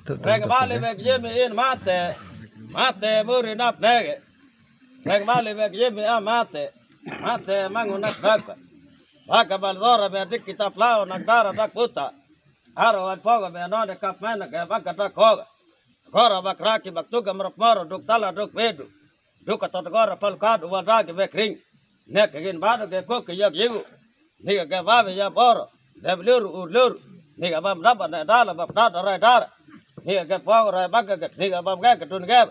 Rega bale vek yeme in mate muri nap nege. Rega bale vek yeme a mate mangu nak raka. Baka baldora be dik kita plao nak dara dak puta. Aro at poga be no de kap mena ke baka dak hoga. Gora bak raki bak tuga merap moro duk tala duk bedu. Duk atot gora pal kadu wal raki vek ring. Nek gin bado ke kok yak yigu. Niga ke babe ya boro. Deblur urlur. Niga bam raba na dala bab dada rai dara. Niga ke poga rai baka ke niga bam ke tun ke.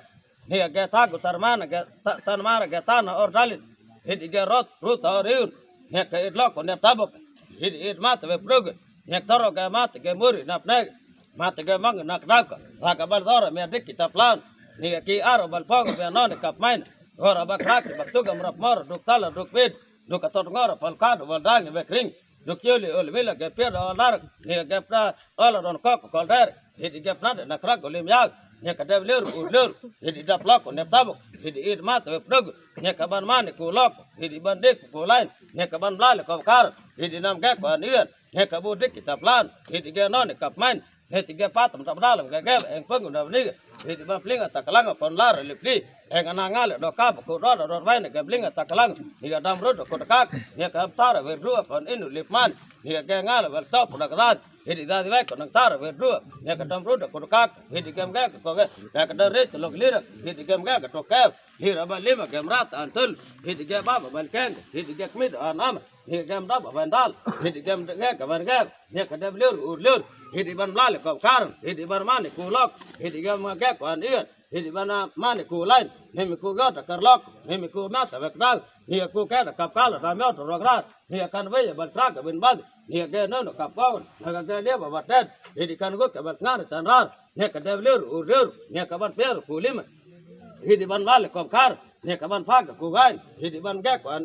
Niga ke tagu tarmana ke tanmara ke tana or dalin. Hidi ke rot ruta or iun. Nek ke idlok nep tabok. Hidi id mate ve prug. Nek toro ke mate ke muri nap neg. Mate ke mang nak daka. Baka bal dora me dik kita plan. Niga ki aro bal poga be non kap main. Gora bak raki bak tuga merap moro duk tala duk bed. Duk atot ngora pal kadu wal dangi ve kring. Duk yoli ol vila ke peda olar ni ke pra olar don kok kol der hidi ke pra na krak olim yag ni ke devlur ulur hidi da plak ne tabuk hidi id mat ve prog ni ke ban man ku lok hidi ban dik ku lain ni ke ban blal ko kar hidi nam ke ko nian ni ke bu dik kita plan hidi ke non kap main hidi ke patam tam dalam ke eng pengu na ni hidi ban plinga takalang pon lar lipli eng anangal do kap ku do do vai ne ke plinga takalang ni ke dam ro ko kak ni ke tar ve ru pon inu lipman ni ke ngal vel top na krat hidi da vai ko nang tar ve ru ni ke dam ro ko kak hidi ke ga ko ga ke da re lok lir hidi ke ga to ke hira ba lima ke mrat antul hidi ke baba ban keng hidi ke mid anam ni ke da ba ban dal hidi ke ga ka ban ga ni ke da lur urlur hidi ban blal ko kar hidi ban man ku lok hidi ke ma ga ko an hidi bana mane ku lain nemi ku gata karlok nemi ku mata vekdal ni ku ka kap kala da mot rograt ni kan ve bal trak bin bad ni ke no kap paun na ke le ba batet hidi kan go ke bal ngar tanrar ni ke devlur urur ni ke ban per ku lim hidi ban wal ko kar ni ke ban phag ku gain hidi ban ga ko an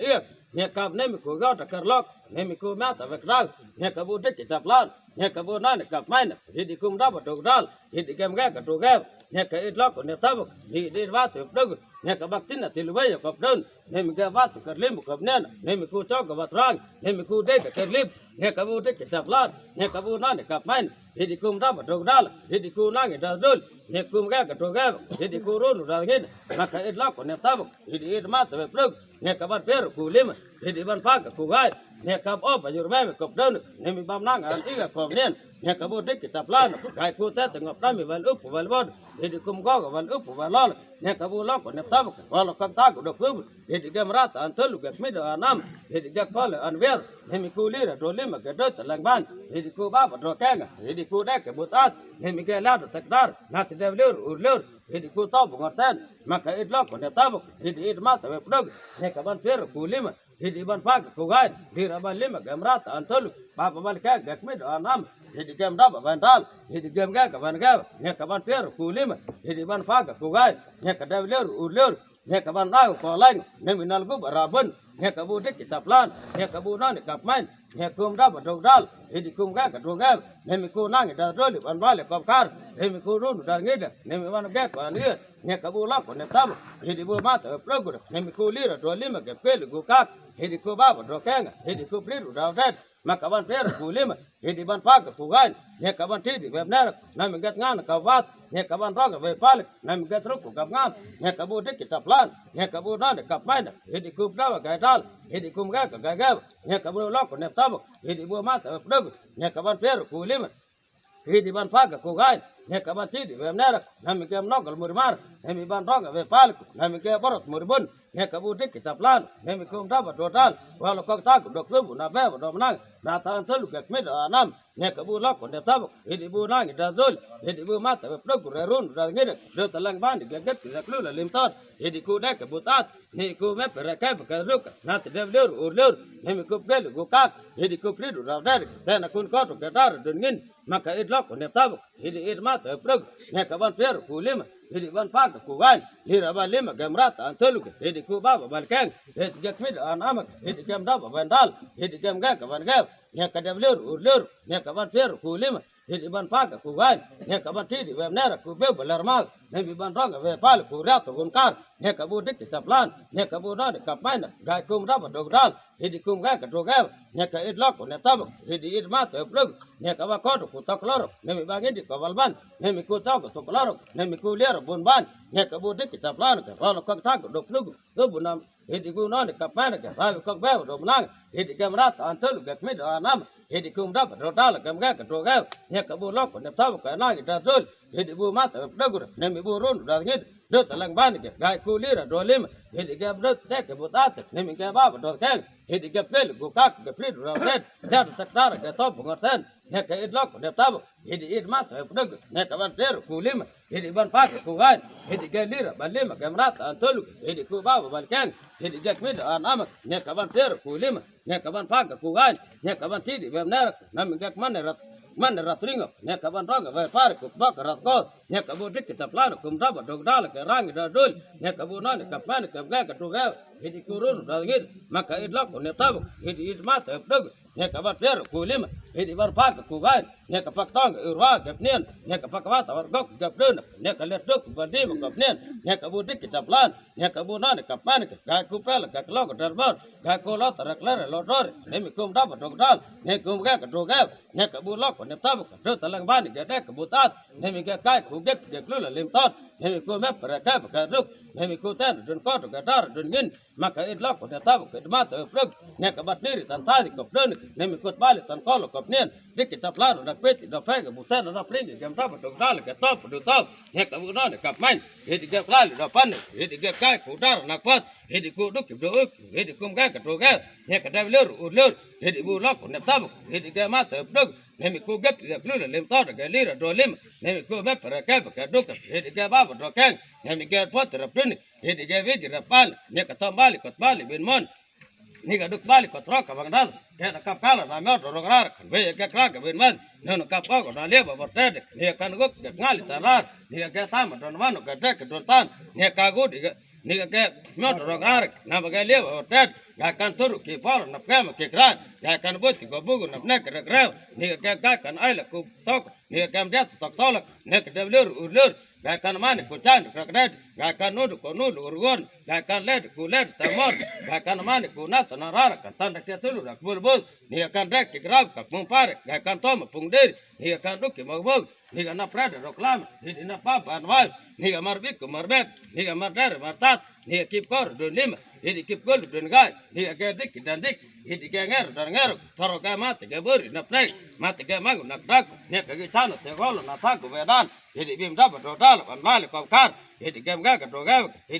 ni kap nemi ku gata karlok nemi ku mata vekdal ni ke bu dik kita plan ni ke bu nan kap main hidi kum da ba dal hidi kem ga ka to ga ni ke idlok ne tabuk ni de wat dog ni ke baktin til way ko don ni mi ke wat ka lim ko nen ni mi ku to ko wat rang ni mi ku de ke lim ni ke bu de ke taplan ni ke bu nan ka main hidi kum da ba dog dal hidi ku nang da dul ni kum ga ka to ga hidi ku ru da gin na ke idlok ne tabuk hidi id mat be plug ni ke bat per ku lim hidi ban pa ku gai ni ke o ba jur me ko don ni mi bam nang an ti ga ko nen ni ke bu de ke taplan gai ku ta ngop da mi val up val bod hidi kum go val up val lol ni ke bu lok ne tabuk wal ka ta ku do ku hidi ke mrat an tulu ke mi da nam hidi ke pal an ver ni mi ku lir do lim ke do lang ban hidi ku ba ba do kenga hidi ku de ke butat ni mi ke la do takdar na te devlur urlur hidi ku to bu ngoten maka idlok ne tabuk hidi id mat be plug ni ke ban per ku lim hidi ban pag ku gain dir ban lim ke mrat an tulu ba ba ban ke gak mi da nam hidi ke mda ban dal hidi ke ga ka ban ga ni ke ban per ku lim hidi ban pag ku gain ni ke devlur urlur ni ke ban na ko lain ni mi nal gu barabun ni ke bu dik kita plan ni ke bu nan kap main ni kum da ba dog dal hidi kum ga ka to ga ni mi ku nang da dol ban wale ko kar ni mi ku ru da ngida ni mi ban ga ko ni ke bu la ko ne tab hidi bu mat progur ni mi ku lira do lim ke pel gu kak hidi ku ba ba do kenga hidi ku plir da vet maka ban per ku lim hidi ban pa ku gan ni ke ban ti di web ner na mi gat ngan ka wat ni ke ban rog ve pal na mi gat ru ku kap ngan ni ke bu dik kita plan ni ke bu nan kap main hidi ku da ga dal hidi kum ga ka ga ni ke bu la ko ne tab hidi bu mat progur ni ke ban per ku lim hidi ban pa ku gan ni ke ban ti di web ner na mi ke nogal murmar ni mi ban rog ve pal na mi ke borot murbun ni ke bu dik kita plan ni mi kum da ba total wal ko ta ku dok bu na be do nang na ta telu ke mi da nam ni ke bu la ko ne tab hidi bu nang da zul hidi bu mat be progur run da ngid do talang ban di get ke lu la lim tot hidi ku de ke butat ni ku me per ke ke ruk na te devlur urlur ni mi ku gel gu kak hidi ku pridu da der te na kun ko to ke dar dun ngin maka idlok ko ne tab hidi id mat prog ni ke ban per ku lim hidi ban pa ku gan hira ba lim ke mrat an telu ke hidi ku ba ban keng hidi get mid an amak hidi kem da ban dal hidi kem ga ka ban ga ni ke devlur urlur ni ke ban per ku lim hidi ban pa ku gan ni ke ban ti di web ner ku be balar mal ni ban rong ve pal ku ra to gun kar เนี่ยกบูดิกิตับล้านเนี่ยกบูนอนกับไม่น่ะกายกุมรับดอกดัลเฮดิกุมแก่กับดอกแก้วเนี่ยกอิดล็อกเนี่ยตับเฮดิอิดมาเตปลึกเนี่ยกว่าคอดกุตกลอรเนี่ยมีบางเฮดิกวัลบันเนี่ยมีกูเจ้ากับตกลอรเนี่ยมีกูเลียรบุญบ้านเนี่ยกบูดิกิตับล้านกับเราก็ทักดอกลึกตัวบุญนำเฮดิกูนอนกับไม่น่ะกับเราก็แก้วดอกนังเฮดิกมรัตอันเทลุกับไม่ดอนำเฮดิกุมรับดอกดัลกับแก่กับดอกแก้วเนี่ยกบูล็อกเนี่ยตับกับนางกับดอกเฮดิบูมาเตปลึกเนี่ยมีบูรุนดอกเฮดเดือดตะลังบ้านกับกายกูเลียรดอลิมเฮดิกับเดือดแตกกับบุตรเนี่ยมีแก่บ้าดอกแก้วเฮดิกับเพลกูกักกับเพลเราเล่นเดี๋ยวสักตากับทบงอเส้นเนี่ยก็อิดล็อกเนี่ยตับเฮดิอิดมาเถอะพรึกเนี่ยตะวันเตอร์กูลิมเฮดิบันฟ้ากูไงเฮดิแกลีระบันลิมแกมรัตอันตุลุเฮดิกูบ้าบันแกงเฮดิแกมิดอันอามักเนี่ยกบันเตอร์กูลิมเนี่ยกบันฟ้ากูไงเนี่ยกบันที่ดิแบบนั้นนั่นมันแกมันเนี่ยมันรัตริงเนี่ยกบันร้องกับไฟฟ้ากุบบักรัตก็เนี่ยกบูดิกิตปลานกุมรับดอกดาลกับร่างดาดุลเนี่ยกบูนั่นกับแม่กับแกกับตัวแกเฮดิกูรุนดากิดมากับอิดล็อกเนี่ยตับเฮดิอิดมาเถอะพรึกเนี่ยกบันเตอร์กูลิมเฮดิบันฟ้ากูไงเนี่ยกับปักต้องกับอุรวากับเนียนเนี่ยกับปักว่าตะวันตกกับเดินเนี่ยกับเลือดตกบันดีมันกับเนียนเนี่ยกับบูดิกิตปลานเนี่ยกับบูนั่นกับแม่กับกายกูเปล่ากับล้อกับดาร์บอนกายกูล้อตะรักเล่ลอดอร์เนี่ยมีกุมรับดอกดาลเนี่ยกุมแกกับตัวแกเนี่ยกับบูล็อกเนี่ยตับกับเดินตะลังบ้านเนี่ยแกกับบูตัดเนี่ยมีแกกายกูเด็กเด็กลุ่นลิมตัดเนี่ยมีกูแม่ประแกกับรุกเนี่ยมีกูเต้นจนก้อนกับดาร์จนเงินมากับอิดล็อกเนี่ยตับกับมาเตอพรึกเนี่ยกับบัดนี้ตันท้ายกับเดินเนี่ยมีกูบ้านตันก้อนกับเนียนดิกิตปลานดักเป็ดดักแฟกับบูเต้นดักปลิ้นกับรับดอกดาลกับตับดูตับเนี่ยกับบูนั่นกับมันเฮดิแกปลาดักปันเฮดิแกกายกูดาร์นักพัดเฮดิกูดุกกับดุกเฮดิกุมแกกับตัวแกเนี่ยกับได้เลือดอุดเลือดเฮดิบูล็อกเนี่ยตับเฮดิแกมาเตอพรึกเนี่ยมีกูเก็บเลือดลิมตัดกับลีระโดลิมเนี่ยมีกูแม่ประแกกับดุกเฮดิแกบ้าดอกแกงเนี่ยมีแกพัดระปลิ้นเฮดิแกวิจิระปันเนี่ยกับทำบาลิกับบ้าลิเป็นมันนี่ก็ดุกบาลิกับทรอกกับบางนั้นแกกับข้าวน่ะไม่เอาตัวกระไรเว้ยแกกล้ากับเป็นมันเนี่ยนกับข้าวก็น่าเลี้ยบแบบเด็ดเนี่ยกันก็เด็กง่ายลิตรราดเนี่ยแกทำมันโดนวันก็เด็กโดนตันเนี่ยกากูดินี่ก็แกไม่เอาตัวกระไรน้ำแกเลี้ยบแบบเด็ดยากันทุรุกีพอลนับแกมาเกกรานยากันบุตรก็บุกนับเนกกระเร็วนี่ก็แกกากันไอ้ละกูตอกนี่ก็แกมเด็ดตอกตอละเนี่ยก็เดือดเลือดอุดเลือดกายการมันกูจันกระเด็ดกายการนูดกูนูดอุรวนกายการเล็ดกูเล็ดแต่มอดกายการมันกูนัดนารากันตันเสียตุลุรักบุลบุลนี่การแรกกิกราบกับมุงปาร์กายการต้อมปุงเดร์นี่การลุกกิมบุกนี่การนับพระเดรกลามนี่นับป้าปานวายนี่การมาร์บิกมาร์เบ็ดนี่การมาร์เดร์มาร์ตัดนี่กิบกอร์ดุนิมนี่กิบกอร์ดุนกายนี่การดิกดันดิกนี่การเงร์ดันเงร์ทารกายมาติกาบุรีนับเนกมาติกามังนับดักนี่การกิจานเสกอลนับทักกูเวดานนี่บิมดับดอดาลวันมาลกับคาร์นี่แกมแกกับตัวแก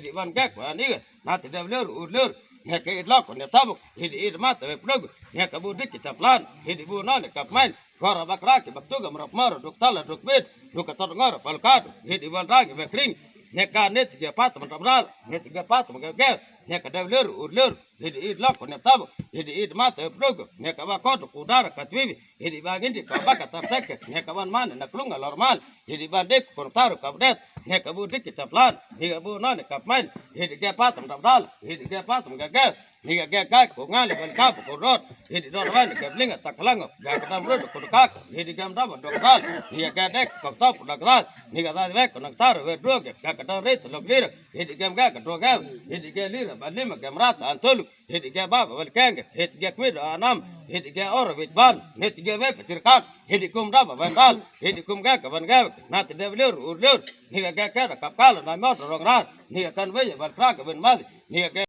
นี่วันแกกว่านี่นาติเดวเลือดอุดเลือดเนี่ยแกอิดล็อกเนี่ยทับนี่มาเตะพลึกเนี่ยกบูดิกิตับลานนี่บูนั่นกับมันกอร์บักรักบักตุกมรับมาร์ดุกทัลดุกเบ็ดดุกตัดงอร์พัลคาดนี่วันรักเบคริงเนี่ยการเน็ตเกี่ยพัดมันทำร้ายเนี่ยเกี่ยพัดมันแกเนี่ยกระเดวเลือดอุดเลือดนี่อิดล็อกเนี่ยทับนี่มาเตะพลึกเนี่ยกับว่าคอดกูดาร์กัดวิบีนี่บางทีกับบักตับเซ็กเนี่ยกับวันมันนักลุงอลอร์มาลนี่บางเด็กคนตารุกับเด็ดเนี่ยกบูดิกิตับลานนี่กบูนั่นกับมันนี่เกี่ยพัดมันทำร้ายนี่เกี่ยพัดมันแกนี่ก็แกกายกูงานเลยเป็นข้าวกูรอดนี่ที่โดนวันกับลิงตักลังแกก็ทำรถกูกักนี่ที่แกทำดอกดัลนี่แกเด็กกับท็อปดอกดัลนี่ก็ได้แวกคนนักตาร์เวทรูกแกก็ทำเรทลกลีร์นี่ที่แกแกก็ตัวแกนี่ที่แกลีร์บัลลิมแกมรัตอันตุลุนี่ที่แกบ้าบัลแกงนี่ที่แกมิดอันน้ำนี่ที่แกออร์วิดบานนี่ที่แกเวฟติรกักนี่ที่คุมรับบันดัลนี่ที่คุมแกกับบันแกน่าที่เดวิลอุดเลือดนี่ก็แกแกกับข้าวแล้วนายมอดรองร้านนี่ก็กันเวย์บัลครากกับบันมานี่ก็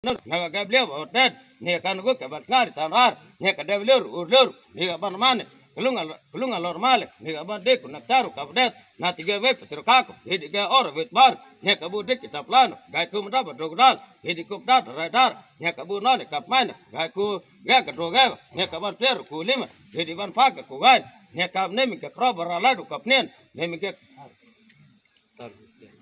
นักการเลี้ยบเด็ดเนี่ยการกุกกับงานทำร้านเนี่ยการเดวิลอุดเลือดนี่กับบ้านมันลุงลอร์มาลนี่กับบ้านเด็กนักตารุกับเด็ดนาติเกเวปติรกักนี่ที่แกออร์วิดบาร์เนี่ยกับบูดิกิตับลานกายคุมรับดอกดัลนี่ที่คุมดัดไรดาร์เนี่ยกับบูนอนกับมันกายกูแกกับตัวแกเนี่ยกับบ้านเปร์กูลิมนี่ที่บ้านฟ้ากับกูไงเนี่ยกับเนี่ยมีกับครอบครัวลาดุกับเนี่ยเนี่ยมีกับ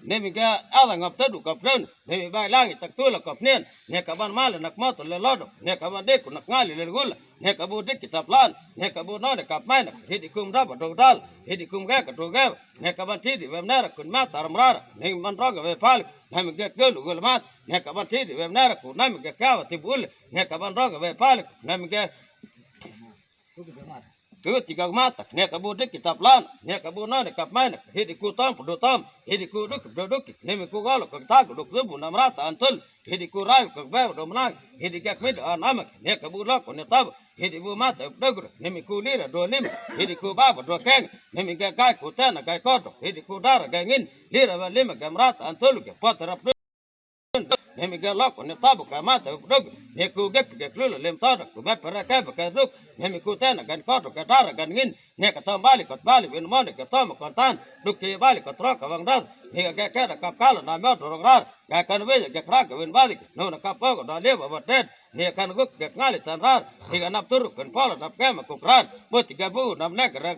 เนี่ยมีแกเอาแต่งับเตดูกับเพื่อนเนี่ยมีใบล่างอีตักตัวละกับเนี่ยกับบ้านมาเลยนักมอตเลยลอดเนี่ยกับบ้านเด็กคนนักง่ายเลยกุลเนี่ยกับบูเด็กกิตับล้านเนี่ยกับบูนอนกับแม่เนี่ยที่คุมรับดอกดัลที่คุมแกกับตัวแกเนี่ยกับบ้านที่ดิแบบนั้นคุณมาตารมราเนี่ยมันร้องกับเวฟาลเนี่ยมีแกเกลือกุลมาเนี่ยกับบ้านที่ดิแบบนั้นคุณนั่นมีแกแก้วที่บุลเนี่ยกับบ้านร้องกับเวฟาลเนี่ยมีแก cứ chỉ cần mát nè cả bu đích kitab lan nè cả bu nói cặp mai nè hidi ku tam pu tam hidi ku duk nè mi ku galo ka ta ku duk zubu namrat antul hidi ku rai ku ba do mnang hidi kak mid anamak nè cả bu lok nè tab hidi bu mat dogur nè mi ku lira do lim hidi ku ba do keng nè mi ga kai ku ta na kai ko hidi ku dar ga ngin lira ba lim ga mrat antul ke patra nemi ga lok ne tabu ka mata dog ne ku gep ke klulo lem tada ku me para ka ka dog nemi ku tena gan ko ka tara gan ngin ne ka tambali ka bali wen mon ka tam ka tan duk ke bali ka tra ka wang dad ne ga ka ka kala na me ro rar ga kan we ga kra ka wen bali no na ka po da le ba tet ne kan guk ke ngali tan rar ne ga nap tur kan pala nap ka ma ku kran bo ti ga bu nam ne ka ra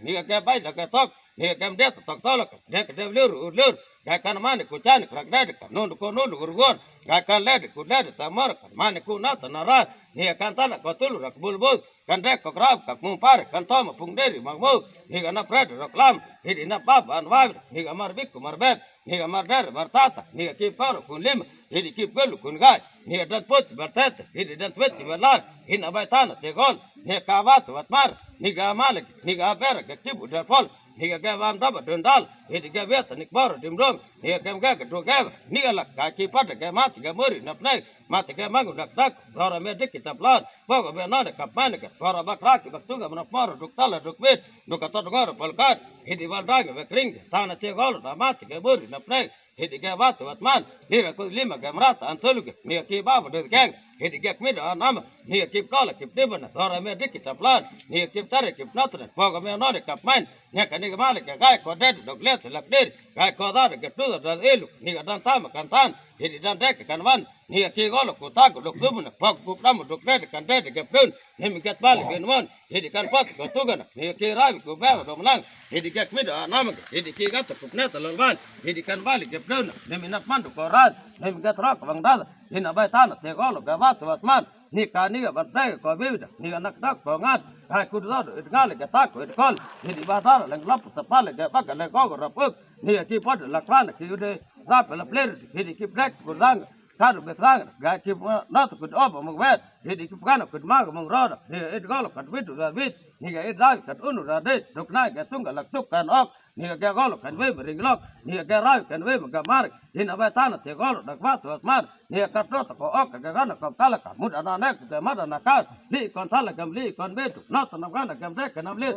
ne ga bai da ka tok ne ga det tok tolak ne ka de lur gakan mane ku chan krak dad ka non ko non urgon gakan led ku led tamar mane ku na tanara ni kan tan ko tul rak bulbul kan dek ko krab ka mum par kan tom pung deri magmo ni ga na pred raklam ni na bab an wa ni ga mar bik mar bet ni ga mar der mar tata ni ga ki par ku lim ni ki pel kun gai ni ga dat pot bertet ni dat wet ki velar in abaytan te gol ni ka wat wat mar ni ga malik ni ga ber ga tibu der pol ni ga vam dab dundal ni ga vet ni bar dimrong ni ga do ga ni ga lak ka ki pat ga mat ga muri na play mat ga mangu dak dak dora me dik kitab lan bo ga be na ka pan ga dora ba krak ba tu ga na mar duk tala duk vet do ka to ga pal kat hidi wal dag ve kring ta na te gol da mat ga muri na play hidi ga wat wat man ni ga ko lima ga mrat antulu ga ni ki ba ba de gang hidi ga kmid nam ni ki kala ki debana dora me dik kitab lan ni ki tare ki natne bo ga me na ka man ni ka ni ga malik ga ko de dok let lak der ga ko da ga tu da elu ni ga dan tam kan tan hidi dan dek kan wan ni ki gol ko ta ko dok dubna pok pok dam dok de kan de ga pun ni mi gat bal ben wan hidi kan pat ko tu ga ni ki rabi ko ba do mlang hidi ga kmid nam hidi ki ga ta ko net lol ban hidi kan bal ga pun ni mi na man ko rat ni mi gat rak bang da ni na ba tan te gol ga wat man ni ka ni ga ba ko be ni ga nak dak ko ngat ha ku do it gal ga ta ko it kol ni di ba ta lang lap ta pal ga ba ga le ko ra puk ni ki pot la kwan ki de ra pa la pler ni ki black ko dang ka do be tang ga ki na to ko ob mo wet ni ki kan ko ma ga mo ro ni it gal ka wit ra wit ni ga it ra ka unu ra de dok na ga tung ga lak tuk kan ok ni ga gal kan we ring lok ni ga ra kan we ga mar ni na ba ta na te gal dak ba to mar ni ka to ko ok ga ga na ka ta la ka mud ana na ka ma na ka li kon ta la kam li kon be na to na ga na kam de ka na le